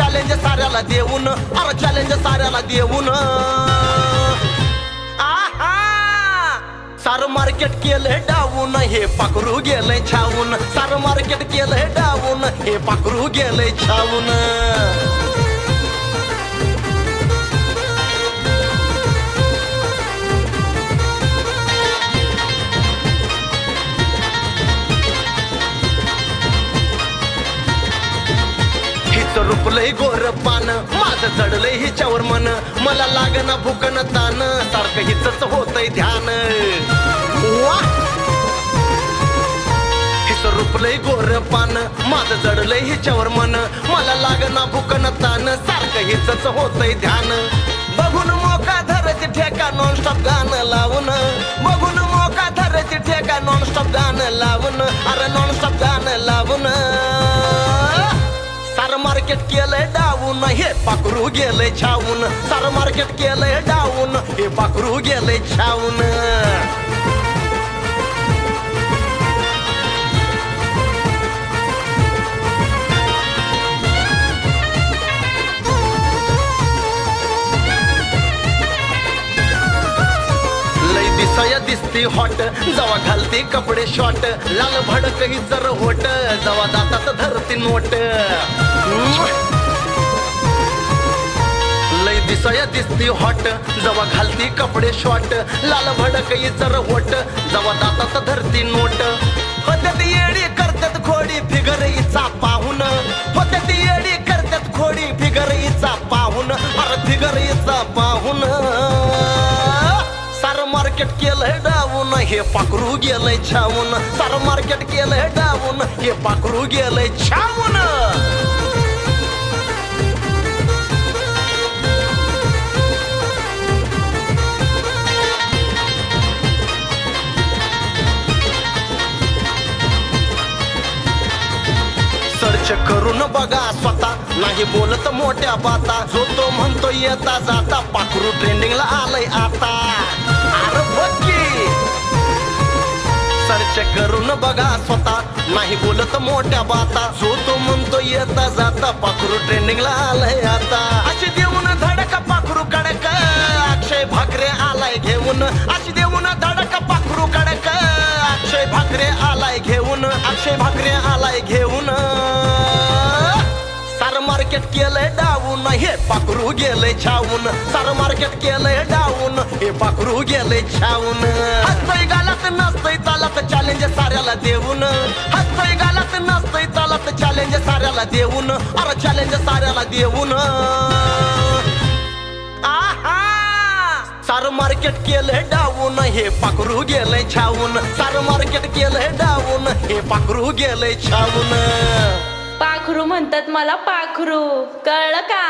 Challenge साऱ्याला देऊन, अरे challenge साऱ्याला देऊन आहा सार मार्केट केलंय डाऊन, हे पाखरू गेलंय छावून. सार मार्केट केलंय डाऊन, हे पाखरू गेलंय छावून. रुपलंय गोर पान, माझं चढलंय हिच्यावर मन. मला लागना भुकन तान, सारखं हिचंच होतंय ध्यान. हिचं रुपलंय गोर पान, माझं चढलंय हिच्यावर मन. मला लागना भुकन तान, सारखं हिचंच होतंय ध्यान. बघून मोका धरची ठेका नॉनस्टॉप गाणं लावून, बघून मोका धरची ठेका नॉनस्टॉप गाणं लावून, अरे नॉनस्टॉप गाणं लावून. सार मार्केट केलंय डाऊन, हे पाखरू गेलंय छावून. सार मार्केट केलंय डाऊन, हे पाखरू गेलंय छावून. दिसाया दिसती हॉट, जवा घालती कपडे शॉर्ट. लाल भडक ही जर होट, जवा दातात धरती नोट. लय दिसाया दिसती हॉट, जवा घालती कपडे शॉर्ट. लाल भडक ही जर होट, जवा दातात धरती नोट. होत्यात येडी करतात खोडी फिगर हिचा पाहून, होत्यात येडी करतात खोडी फिगर हिचा पाहून, अरे फिगर हिचा पाहून. सार मार्केट केलंय डाऊन, हे पाखरू गेलंय छावून. सार मार्केट केलंय डाऊन, हे पाखरू गेलंय छावून. सर्च करून बघा स्वतः, नाही बोलत मोठ्या बाता. जो तो म्हणतो येता जाता, पाखरू ट्रेंडिंगला आलंय आता. अरे बघी सर्च करून बघा स्वतः, नाही बोलत मोठ्या बाता. जो तो म्हणतो येता जाता, पाखरू ट्रेंडिंगला आलंय आता. अशी देऊन धडका पाखरू कडक, अक्षय भाकरे आलाय घेऊन. अशी देऊन धडका पाखरू कडक, अक्षय भाकरे आलाय घेऊन, अक्षय भाकरे आलाय घेऊन. सार मार्केट केलंय डाऊन, हे पाखरू गेलंय छावून. सार मार्केट केलंय डाऊन, हे पाखरू गेलंय छावून. हसतोय गालात नसतोय तालात, चॅलेंज साऱ्याला देऊन. हसतोय गालात नसतोय तालात, चॅलेंज साऱ्याला देऊन, अरे चॅलेंज साऱ्याला देऊन. आहा सार मार्केट केलंय डाऊन, हे पाखरू गेलंय छावून. सार मार्केट केलंय डाऊन, हे पाखरू गेलंय छावून. पाखरू म्हणतात मला पाखरू, कळलं का?